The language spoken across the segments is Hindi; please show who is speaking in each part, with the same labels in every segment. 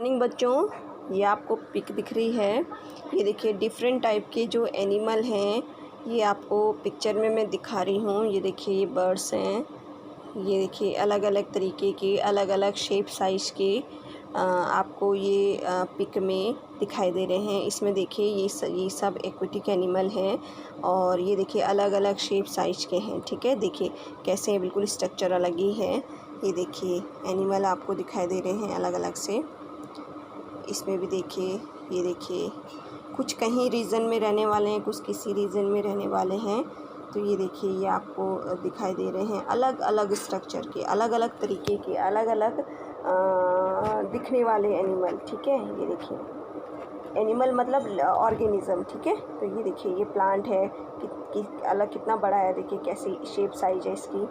Speaker 1: मॉर्निंग बच्चों, ये आपको पिक दिख रही है। ये देखिए डिफरेंट टाइप के जो एनिमल हैं ये आपको पिक्चर में मैं दिखा रही हूँ। ये देखिए ये बर्ड्स हैं। ये देखिए अलग अलग तरीके के अलग अलग शेप साइज़ के आपको ये पिक में दिखाई दे रहे हैं। इसमें देखिए ये सब एक्वेटिक एनिमल हैं और ये देखिए अलग अलग शेप साइज़ के हैं। ठीक है, देखिए कैसे हैं, बिल्कुल स्ट्रक्चर अलग ही है। ये देखिए एनिमल आपको दिखाई दे रहे हैं अलग अलग से। इसमें भी देखिए, ये देखिए कुछ कहीं रीजन में रहने वाले हैं, कुछ किसी रीजन में रहने वाले हैं। तो ये देखिए ये आपको दिखाई दे रहे हैं अलग अलग स्ट्रक्चर के, अलग अलग तरीके के, अलग अलग दिखने वाले एनिमल। ठीक है, ये देखिए एनिमल मतलब ऑर्गेनिज्म। ठीक है, तो ये देखिए ये प्लांट है कि अलग कितना बड़ा है, देखिए कैसी शेप साइज है इसकी।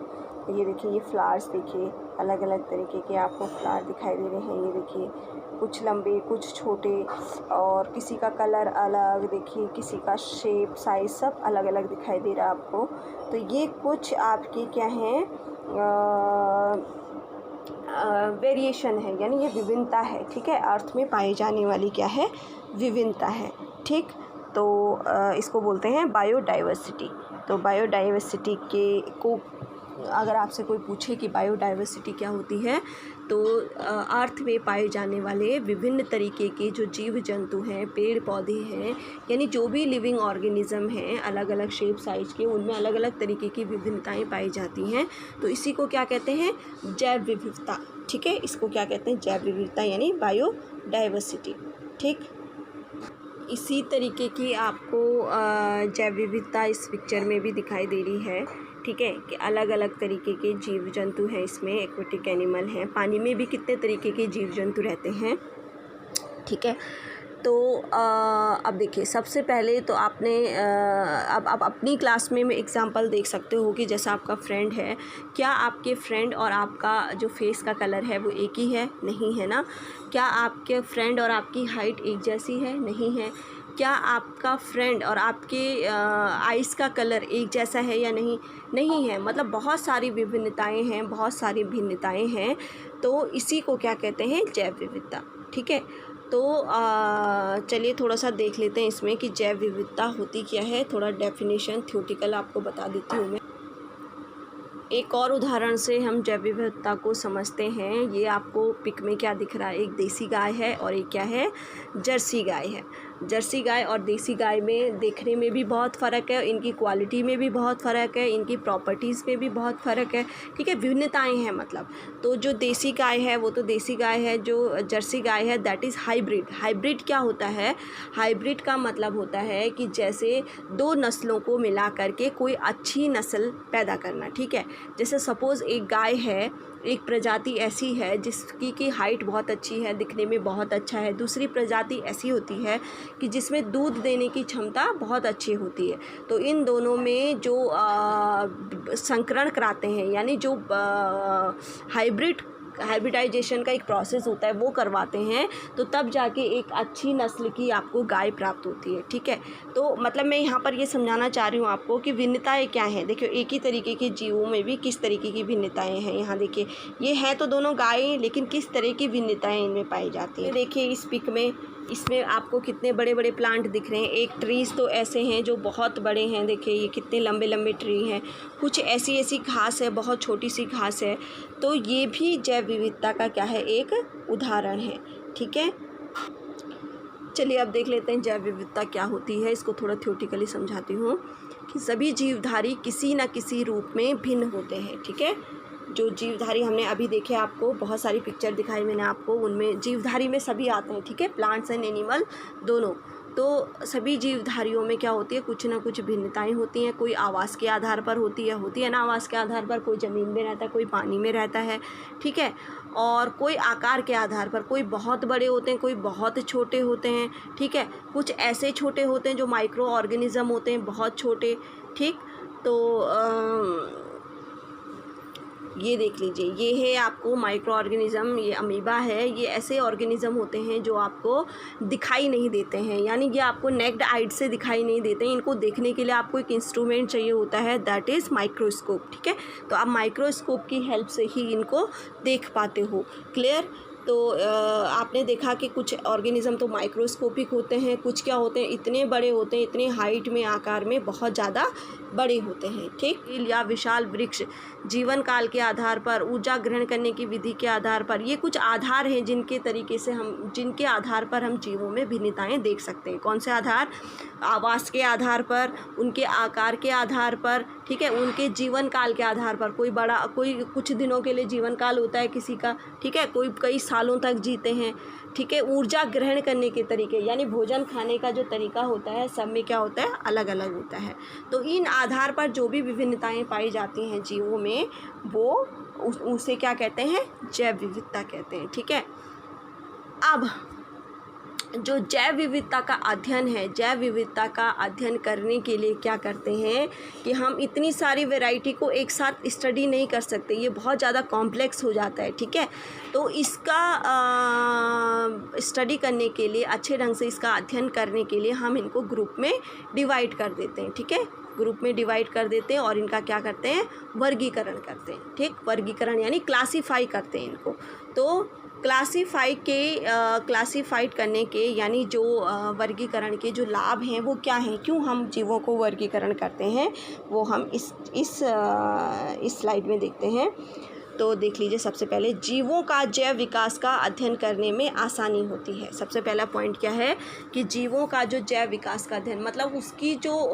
Speaker 1: ये देखिए ये फ्लावर्स देखिए अलग अलग तरीके के आपको फ्लावर दिखाई दे रहे हैं। ये देखिए कुछ लंबे कुछ छोटे और किसी का कलर अलग, देखिए किसी का शेप साइज सब अलग अलग दिखाई दे रहा है आपको। तो ये कुछ आपके क्या हैं वेरिएशन है, यानी ये विभिन्नता है। ठीक है, अर्थ में पाई जाने वाली क्या है, विभिन्नता है। ठीक, तो इसको बोलते हैं बायोडाइवर्सिटी। तो बायोडाइवर्सिटी को अगर आपसे कोई पूछे कि बायोडाइवर्सिटी क्या होती है, तो अर्थ में पाए जाने वाले विभिन्न तरीके के जो जीव जंतु हैं, पेड़ पौधे हैं, यानी जो भी लिविंग ऑर्गेनिज्म हैं अलग अलग शेप साइज के, उनमें अलग अलग तरीके की विभिन्नताएं पाई जाती हैं। तो इसी को क्या कहते हैं, जैव विविधता। ठीक है, इसको क्या कहते हैं, जैव विविधता यानी बायोडाइवर्सिटी। ठीक, इसी तरीके की आपको जैव विविधता इस पिक्चर में भी दिखाई दे रही है। ठीक है, कि अलग अलग तरीके के जीव जंतु हैं इसमें, एक्वेटिक एनिमल हैं। पानी में भी कितने तरीके के जीव जंतु रहते हैं। ठीक है, तो अब देखिए सबसे पहले तो आपने अब अपनी क्लास में एग्जांपल देख सकते हो कि जैसा आपका फ्रेंड है, क्या आपके फ्रेंड और आपका जो फेस का कलर है वो एक ही है, नहीं है ना। क्या आपके फ्रेंड और आपकी हाइट एक जैसी है, नहीं है। क्या आपका फ्रेंड और आपके आइज़ का कलर एक जैसा है या नहीं, नहीं है। मतलब बहुत सारी विभिन्नताएं हैं, बहुत सारी भिन्नताएं हैं। तो इसी को क्या कहते हैं, जैव विविधता। ठीक है, तो चलिए थोड़ा सा देख लेते हैं इसमें कि जैव विविधता होती क्या है। थोड़ा डेफिनेशन थ्योरेटिकल आपको बता देती हूँ मैं। एक और उदाहरण से हम जैव विविधता को समझते हैं। ये आपको पिक में क्या दिख रहा है, एक देसी गाय है और एक क्या है, जर्सी गाय है। जर्सी गाय और देसी गाय में देखने में भी बहुत फ़र्क है, इनकी क्वालिटी में भी बहुत फ़र्क है, इनकी प्रॉपर्टीज़ में भी बहुत फ़र्क है। ठीक है, विभिन्नताएं हैं मतलब। तो जो देसी गाय है वो तो देसी गाय है, जो जर्सी गाय है दैट इज़ हाइब्रिड। हाइब्रिड क्या होता है, हाइब्रिड का मतलब होता है कि जैसे दो नस्लों को मिला करके कोई अच्छी नस्ल पैदा करना। ठीक है, जैसे सपोज़ एक गाय है, एक प्रजाति ऐसी है जिसकी की हाइट बहुत अच्छी है, दिखने में बहुत अच्छा है। दूसरी प्रजाति ऐसी होती है कि जिसमें दूध देने की क्षमता बहुत अच्छी होती है। तो इन दोनों में जो संकरण कराते हैं, यानी जो हाइब्रिडाइजेशन का एक प्रोसेस होता है वो करवाते हैं, तो तब जाके एक अच्छी नस्ल की आपको गाय प्राप्त होती है। ठीक है, तो मतलब मैं यहाँ पर ये समझाना चाह रही हूँ आपको कि भिन्नताएं क्या हैं। देखिए एक ही तरीके के जीवों में भी किस तरीके की भिन्नताएं हैं। यहाँ देखिए ये है तो दोनों गायें, लेकिन किस तरह की भिन्नताएं इनमें पाई जाती हैं। देखिए इस पिक में, इसमें आपको कितने बड़े बड़े प्लांट दिख रहे हैं। एक ट्रीज़ तो ऐसे हैं जो बहुत बड़े हैं, देखिए ये कितने लंबे लंबे ट्री हैं। कुछ ऐसी ऐसी घास है, बहुत छोटी सी घास है। तो ये भी जैव विविधता का क्या है, एक उदाहरण है। ठीक है, चलिए अब देख लेते हैं जैव विविधता क्या होती है। इसको थोड़ा थ्योरेटिकली समझाती हूँ कि सभी जीवधारी किसी न किसी रूप में भिन्न होते हैं। ठीक है, जो जीवधारी हमने अभी देखे, आपको बहुत सारी पिक्चर दिखाई मैंने आपको, उनमें जीवधारी में सभी आते हैं। ठीक है, प्लांट्स एंड एनिमल दोनों। तो सभी जीवधारियों में क्या होती है, कुछ ना कुछ भिन्नताएं होती हैं। कोई आवास के आधार पर होती है ना, आवास के आधार पर। कोई ज़मीन में रहता है, कोई पानी में रहता है। ठीक है, और कोई आकार के आधार पर, कोई बहुत बड़े होते हैं, कोई बहुत छोटे होते हैं। ठीक है, कुछ ऐसे छोटे होते हैं जो माइक्रो ऑर्गेनिज्म होते हैं, बहुत छोटे। ठीक, तो ये देख लीजिए, ये है आपको माइक्रो ऑर्गेनिज़म, ये अमीबा है। ये ऐसे ऑर्गेनिज़म होते हैं जो आपको दिखाई नहीं देते हैं, यानी ये आपको नेक्ड आइड से दिखाई नहीं देते हैं। इनको देखने के लिए आपको एक इंस्ट्रूमेंट चाहिए होता है, दैट इज़ माइक्रोस्कोप। ठीक है, तो आप माइक्रोस्कोप की हेल्प से ही इनको देख पाते हो। क्लियर। तो आपने देखा कि कुछ ऑर्गेनिज़म तो माइक्रोस्कोपिक होते हैं, कुछ क्या होते हैं इतने बड़े होते हैं, इतने हाइट में आकार में बहुत ज़्यादा बड़े होते हैं। ठीक, या विशाल वृक्ष जीवन काल के आधार पर, ऊर्जा ग्रहण करने की विधि के आधार पर, ये कुछ आधार हैं जिनके आधार पर हम जीवों में भिन्नताएं देख सकते हैं। कौन से आधार? आवास के आधार पर, उनके आकार के आधार पर, ठीक है, उनके जीवन काल के आधार पर। कोई कुछ दिनों के लिए जीवन काल होता है किसी का, ठीक है, कोई कई सालों तक जीते हैं, ठीक है। ऊर्जा ग्रहण करने के तरीके यानी भोजन खाने का जो तरीका होता है सब में क्या होता है, अलग अलग होता है। तो इन आधार पर जो भी विभिन्नताएं पाई जाती हैं जीवों में, वो उसे क्या कहते हैं, जैव विविधता कहते हैं। ठीक है, अब जो जैव विविधता का अध्ययन है, जैव विविधता का अध्ययन करने के लिए क्या करते हैं कि हम इतनी सारी वैरायटी को एक साथ स्टडी नहीं कर सकते, ये बहुत ज़्यादा कॉम्प्लेक्स हो जाता है। ठीक है, तो इसका स्टडी करने के लिए, अच्छे ढंग से इसका अध्ययन करने के लिए हम इनको ग्रुप में डिवाइड कर देते हैं। ठीक है, ग्रुप में डिवाइड कर देते हैं और इनका क्या करते हैं, वर्गीकरण करते हैं। ठीक, वर्गीकरण यानी क्लासीफाई करते हैं इनको। तो क्लासीफाइड करने के यानी जो वर्गीकरण के जो लाभ हैं वो क्या हैं, क्यों हम जीवों को वर्गीकरण करते हैं, वो हम इस स्लाइड में देखते हैं। तो देख लीजिए, सबसे पहले जीवों का जैव विकास का अध्ययन करने में आसानी होती है। सबसे पहला पॉइंट क्या है कि जीवों का जो जैव विकास का अध्ययन, मतलब उसकी जो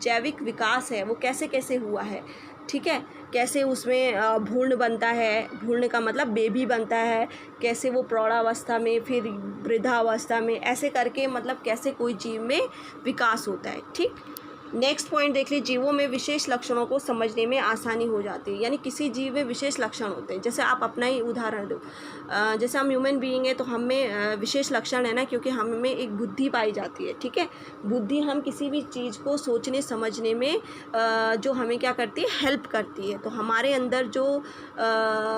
Speaker 1: जैविक विकास है वो कैसे कैसे हुआ है। ठीक है, कैसे उसमें भ्रूण बनता है, भ्रूण का मतलब बेबी बनता है, कैसे वो प्रौढ़ावस्था में, फिर वृद्धावस्था में, ऐसे करके मतलब कैसे कोई जीव में विकास होता है। ठीक, नेक्स्ट पॉइंट देख लीजिए, जीवों में विशेष लक्षणों को समझने में आसानी हो जाती है। यानी किसी जीव में विशेष लक्षण होते हैं। जैसे आप अपना ही उदाहरण दो, जैसे हम ह्यूमन बीइंग है तो हम में विशेष लक्षण है ना, क्योंकि हम में एक बुद्धि पाई जाती है। ठीक है, बुद्धि हम किसी भी चीज़ को सोचने समझने में जो हमें क्या करती है, हेल्प करती है। तो हमारे अंदर जो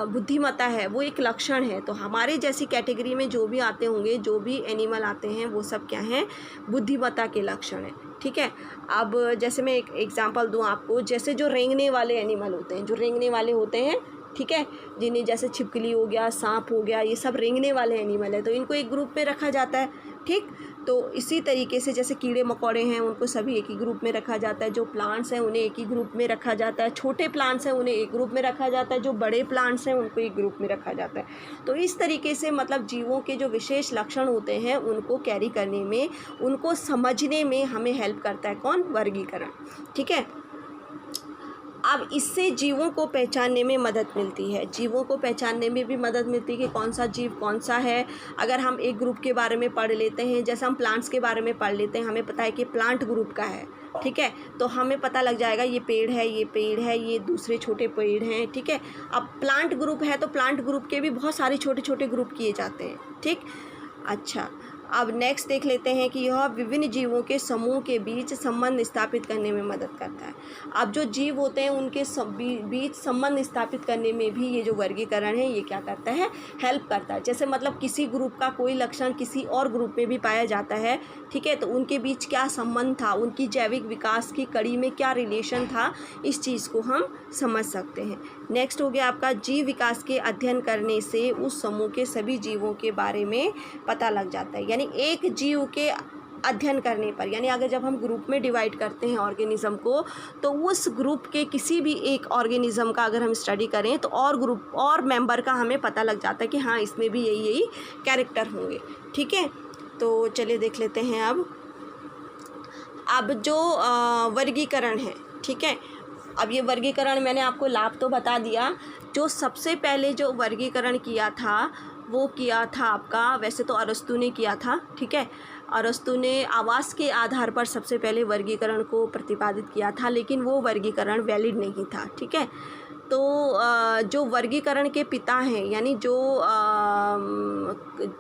Speaker 1: बुद्धिमत्ता है वो एक लक्षण है। तो हमारे जैसी कैटेगरी में जो भी आते होंगे, जो भी एनिमल आते हैं, वो सब क्या हैं, बुद्धिमत्ता के लक्षण हैं। ठीक है, अब जैसे मैं एक एग्जांपल दूं आपको, जैसे जो रेंगने वाले एनिमल होते हैं, जो रेंगने वाले होते हैं, ठीक है, जिन्हें जैसे छिपकली हो गया, सांप हो गया, ये सब रेंगने वाले एनिमल है, तो इनको एक ग्रुप में रखा जाता है। ठीक, तो इसी तरीके से जैसे कीड़े मकोड़े हैं उनको सभी एक ही ग्रुप में रखा जाता है, जो प्लांट्स हैं उन्हें एक ही ग्रुप में रखा जाता है, छोटे प्लांट्स हैं उन्हें एक ग्रुप में रखा जाता है, जो बड़े प्लांट्स हैं उनको एक ग्रुप में रखा जाता है। तो इस तरीके से मतलब जीवों के जो विशेष लक्षण होते हैं उनको कैरी करने में, उनको समझने में हमें हेल्प करता है कौन, वर्गीकरण। ठीक है, अब इससे जीवों को पहचानने में मदद मिलती है, जीवों को पहचानने में भी मदद मिलती है कि कौन सा जीव कौन सा है। अगर हम एक ग्रुप के बारे में पढ़ लेते हैं, जैसे हम प्लांट्स के बारे में पढ़ लेते हैं, हमें पता है कि प्लांट ग्रुप का है, ठीक है, तो हमें पता लग जाएगा ये पेड़ है, ये पेड़ है, ये दूसरे छोटे पेड़ हैं। ठीक है, अब प्लांट ग्रुप है तो प्लांट ग्रुप के भी बहुत सारे छोटे छोटे ग्रुप किए जाते हैं। ठीक, अच्छा, अब नेक्स्ट देख लेते हैं कि यह विभिन्न जीवों के समूह के बीच संबंध स्थापित करने में मदद करता है। अब जो जीव होते हैं उनके बीच संबंध स्थापित करने में भी ये जो वर्गीकरण है ये क्या करता है, हेल्प करता है। जैसे मतलब किसी ग्रुप का कोई लक्षण किसी और ग्रुप में भी पाया जाता है, ठीक है, तो उनके बीच क्या संबंध था, उनकी जैविक विकास की कड़ी में क्या रिलेशन था, इस चीज़ को हम समझ सकते हैं। नेक्स्ट हो गया आपका, जीव विकास के अध्ययन करने से उस समूह के सभी जीवों के बारे में पता लग जाता है। यानी एक जीव के अध्ययन करने पर, यानी अगर जब हम ग्रुप में डिवाइड करते हैं ऑर्गेनिज्म को, तो उस ग्रुप के किसी भी एक ऑर्गेनिज्म का अगर हम स्टडी करें तो और ग्रुप और मेंबर का हमें पता लग जाता है कि हाँ इसमें भी यही कैरेक्टर होंगे। ठीक है, तो चलिए देख लेते हैं अब जो वर्गीकरण है। ठीक है, अब ये वर्गीकरण मैंने आपको लाभ तो बता दिया। जो सबसे पहले जो वर्गीकरण किया था वो किया था आपका, वैसे तो अरस्तु ने किया था। ठीक है, अरस्तु ने आवास के आधार पर सबसे पहले वर्गीकरण को प्रतिपादित किया था, लेकिन वो वर्गीकरण वैलिड नहीं था। ठीक है, तो जो वर्गीकरण के पिता हैं, यानी जो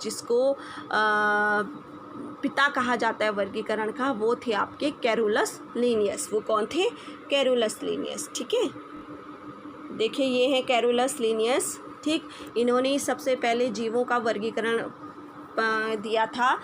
Speaker 1: जिसको पिता कहा जाता है वर्गीकरण का, वो थे आपके कैरोलस लिनियस। वो कौन थे, कैरोलस लिनियस। ठीक है, देखिए ये है कैरोलस लिनियस। ठीक, इन्होंने ही सबसे पहले जीवों का वर्गीकरण दिया था।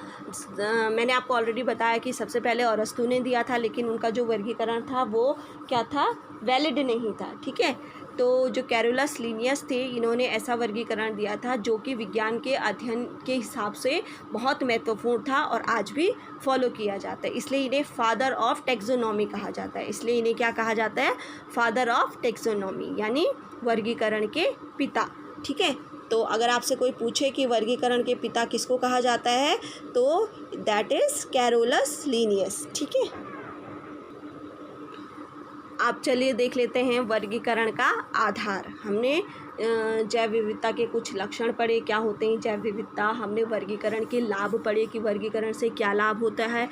Speaker 1: मैंने आपको ऑलरेडी बताया कि सबसे पहले अरस्तु ने दिया था, लेकिन उनका जो वर्गीकरण था वो क्या था, वैलिड नहीं था। ठीक है, तो जो कैरोलस लिनियस थे, इन्होंने ऐसा वर्गीकरण दिया था जो कि विज्ञान के अध्ययन के हिसाब से बहुत महत्वपूर्ण था और आज भी फॉलो किया जाता है, इसलिए इन्हें फादर ऑफ टैक्सोनॉमी कहा जाता है। इसलिए इन्हें क्या कहा जाता है? फादर ऑफ टैक्सोनॉमी, यानी वर्गीकरण के पिता। ठीक है, तो अगर आपसे कोई पूछे कि वर्गीकरण के पिता किसको कहा जाता है, तो दैट इज़ कैरोलस लिनियस। ठीक है, आप चलिए देख लेते हैं वर्गीकरण का आधार। हमने जैव विविधता के कुछ लक्षण पढ़े, क्या होते हैं जैव विविधता। हमने वर्गीकरण के लाभ पढ़े कि वर्गीकरण से क्या लाभ होता है।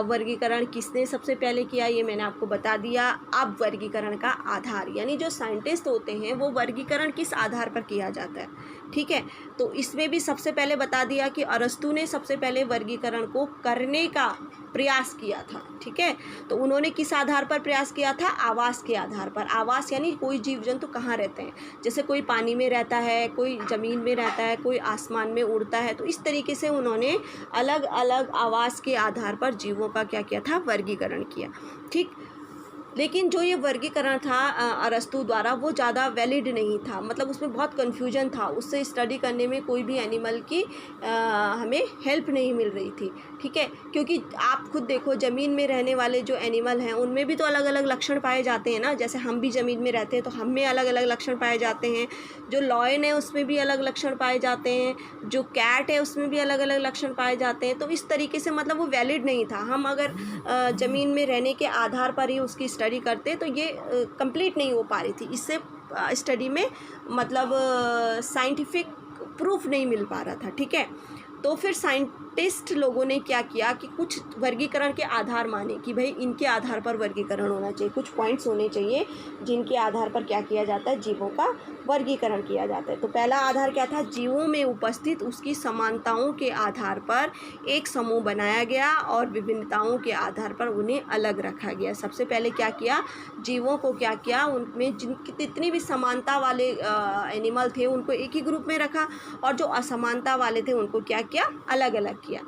Speaker 1: वर्गीकरण किसने सबसे पहले किया, ये मैंने आपको बता दिया। अब वर्गीकरण का आधार, यानी जो साइंटिस्ट होते हैं वो वर्गीकरण किस आधार पर किया जाता है। ठीक है, तो इसमें भी सबसे पहले बता दिया कि अरस्तु ने सबसे पहले वर्गीकरण को करने का प्रयास किया था। ठीक है, तो उन्होंने किस आधार पर प्रयास किया था? आवास के आधार पर। आवास यानी कोई जीव जंतु कहाँ रहते हैं, जैसे कोई पानी में रहता है, कोई ज़मीन में रहता है, कोई आसमान में उड़ता है। तो इस तरीके से उन्होंने अलग अलग आवास के आधार पर जीवों का क्या किया था? वर्गीकरण किया। ठीक, लेकिन जो ये वर्गीकरण था अरस्तु द्वारा, वो ज़्यादा वैलिड नहीं था, मतलब उसमें बहुत कन्फ्यूजन था, उससे स्टडी करने में कोई भी एनिमल की हमें हेल्प नहीं मिल रही थी। ठीक है, क्योंकि आप खुद देखो ज़मीन में रहने वाले जो एनिमल हैं उनमें भी तो अलग अलग लक्षण पाए जाते हैं ना। जैसे हम भी ज़मीन में रहते हैं तो हम में अलग अलग लक्षण पाए जाते हैं। जो लॉयन है उसमें भी अलग लक्षण पाए जाते हैं, जो कैट है उसमें भी अलग अलग लक्षण पाए जाते हैं। तो इस तरीके से मतलब वो वैलिड नहीं था। हम अगर ज़मीन में रहने के आधार पर ही उसकी स्टडी करते तो ये कंप्लीट नहीं हो पा रही थी। इससे स्टडी में मतलब साइंटिफिक प्रूफ नहीं मिल पा रहा था। ठीक है, तो फिर साइंटिस्ट लोगों ने क्या किया कि कुछ वर्गीकरण के आधार माने कि भाई इनके आधार पर वर्गीकरण होना चाहिए, कुछ पॉइंट्स होने चाहिए जिनके आधार पर क्या किया जाता है? जीवों का वर्गीकरण किया जाता है। तो पहला आधार क्या था? जीवों में उपस्थित उसकी समानताओं के आधार पर एक समूह बनाया गया और विभिन्नताओं के आधार पर उन्हें अलग रखा गया। सबसे पहले क्या किया? जीवों को क्या किया? उनमें जिनकी जितनी भी समानता वाले एनिमल थे उनको एक ही ग्रुप में रखा, और जो असमानता वाले थे उनको क्या किया? अलग अलग किया।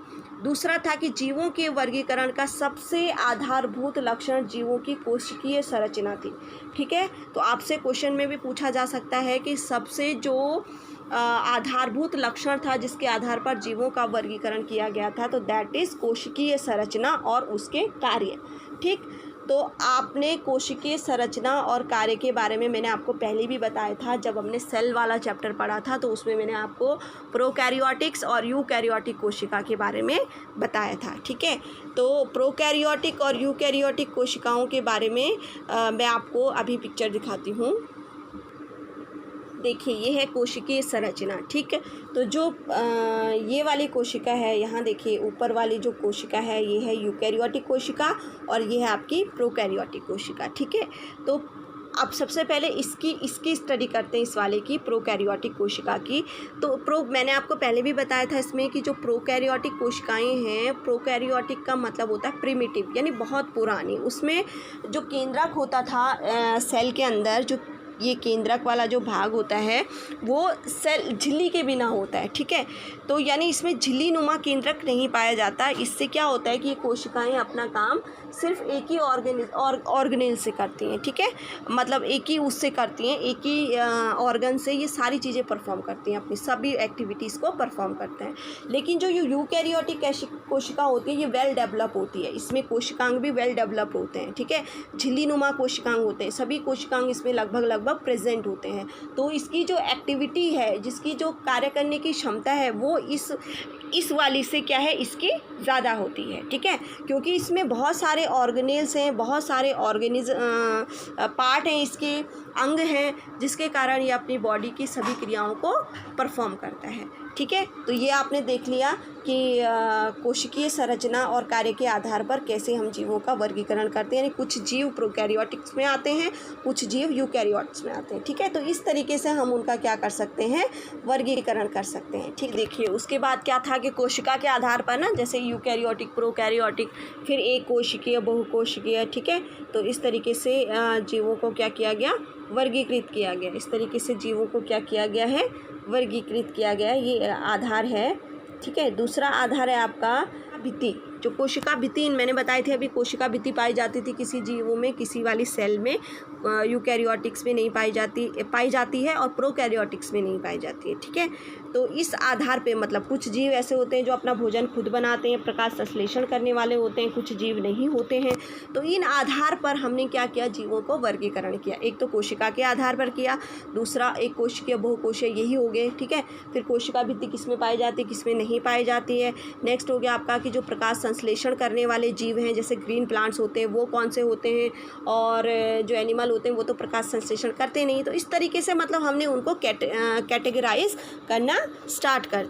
Speaker 1: दूसरा था कि जीवों के वर्गीकरण का सबसे आधारभूत लक्षण जीवों की कोशिकीय संरचना थी। ठीक है, तो आपसे क्वेश्चन में भी पूछा जा सकता है कि सबसे जो आधारभूत लक्षण था जिसके आधार पर जीवों का वर्गीकरण किया गया था, तो दैट इज़ कोशिकीय संरचना और उसके कार्य। ठीक, तो आपने कोशिकीय संरचना और कार्य के बारे में मैंने आपको पहले भी बताया था, जब हमने सेल वाला चैप्टर पढ़ा था, तो उसमें मैंने आपको प्रोकैरियोटिक्स और यूकैरियोटिक कोशिका के बारे में बताया था। ठीक है, तो प्रोकैरियोटिक और यूकैरियोटिक कोशिकाओं के बारे में मैं आपको अभी पिक्चर दिखाती हूँ। देखिए, ये है कोशिकीय संरचना। ठीक है, तो जो ये वाली कोशिका है, यहाँ देखिए ऊपर वाली जो कोशिका है ये है यूकैरियोटिक कोशिका और ये है आपकी प्रोकैरियोटिक कोशिका। ठीक है, तो अब सबसे पहले इसकी स्टडी करते हैं, इस वाले की, प्रोकैरियोटिक कोशिका की। तो मैंने आपको पहले भी बताया था इसमें कि जो प्रोकैरियोटिक कोशिकाएं हैं, प्रोकैरियोटिक का मतलब होता है प्रिमिटिव, यानी बहुत पुरानी। उसमें जो केंद्रक होता था सेल के अंदर, जो ये केंद्रक वाला जो भाग होता है वो सेल झिल्ली के बिना होता है। ठीक है, तो यानी इसमें झिल्ली नुमा केंद्रक नहीं पाया जाता। इससे क्या होता है कि ये कोशिकाएं अपना काम सिर्फ एक ही ऑर्गेनेल से करती हैं। ठीक है, मतलब एक ही उससे करती हैं, एक ही ऑर्गन से ये सारी चीज़ें परफॉर्म करती हैं, अपनी सभी एक्टिविटीज़ को परफॉर्म करते हैं। लेकिन जो यूकैरियोटिक कोशिका होती है ये वेल डेवलप होती है, इसमें कोशिकांग भी वेल डेवलप होते हैं। ठीक है, झिल्ली नुमा कोशिकांग होते हैं, सभी कोशिकांग इसमें लगभग प्रेजेंट होते हैं। तो इसकी जो एक्टिविटी है, जिसकी जो कार्य करने की क्षमता है, वो इस वाली से क्या है, इसकी ज़्यादा होती है। ठीक है, क्योंकि इसमें बहुत सारे ऑर्गेनेल्स हैं, बहुत सारे पार्ट हैं, इसके अंग हैं, जिसके कारण ये अपनी बॉडी की सभी क्रियाओं को परफॉर्म करता है। ठीक है, तो ये आपने देख लिया कि कोशिकीय संरचना और कार्य के आधार पर कैसे हम जीवों का वर्गीकरण करते हैं, यानी कुछ जीव प्रोकैरियोटिक्स में आते हैं, कुछ जीव यूकैरियोट्स में आते हैं। ठीक है, तो इस तरीके से हम उनका क्या कर सकते हैं, वर्गीकरण कर सकते हैं। ठीक, देखिए उसके बाद क्या था कि कोशिका के आधार पर ना, जैसे यूकैरियोटिक, प्रोकैरियोटिक, फिर एक कोशिकीय, बहुकोशिकीय। ठीक है, तो इस तरीके से जीवों को क्या किया गया, वर्गीकृत किया गया। इस तरीके से जीवों को क्या किया गया है, वर्गीकृत किया गया है। ये आधार है। ठीक है, दूसरा आधार है आपका भित्ति। जो कोशिका भित्ति मैंने बताई थी अभी, कोशिका भित्ति पाई जाती थी किसी जीवों में, किसी वाली सेल में, यूकैरियोटिक्स में नहीं पाई जाती है और प्रोकैरियोटिक्स में नहीं पाई जाती है, ठीक है। तो इस आधार पे मतलब कुछ जीव ऐसे होते हैं जो अपना भोजन खुद बनाते हैं, प्रकाश संश्लेषण करने वाले होते हैं, कुछ जीव नहीं होते हैं। तो इन आधार पर हमने क्या किया, जीवों को वर्गीकरण किया। एक तो कोशिका के आधार पर किया, दूसरा एक कोशिकीय बहुकोशीय यही हो गए, ठीक है। फिर कोशिका भित्ति किस में पाई जाती है, किस में नहीं पाई जाती है। नेक्स्ट हो गया आपका कि जो प्रकाश संश्लेषण करने वाले जीव हैं जैसे ग्रीन प्लांट्स होते हैं वो कौन से होते हैं, और जो एनिमल होते हैं वो तो प्रकाश संश्लेषण करते नहीं। तो इस तरीके से मतलब हमने उनको कैटेगराइज करना स्टार्ट कर दिया।